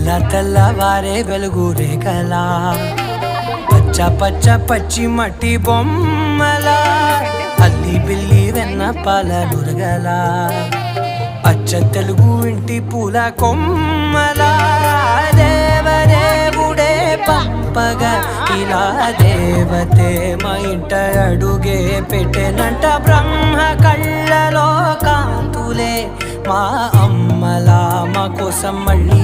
తెల్లవారే వెలుగు రేఖలా పచ్చ పచ్చ పచ్చి మట్టి బొమ్మలా అల్లి బిల్లి వెన్న పాల నురగలా అచ్చ తెలుగు ఇంటి పూల కొమ్మలా దేవదేవుడే పంపగా ఇలా దేవతే మా ఇంట అడుగే పెట్టెనంట బ్రహ్మ కళ్ళలో కాంతులే మా అమ్మలా మా కోసం మళ్ళీ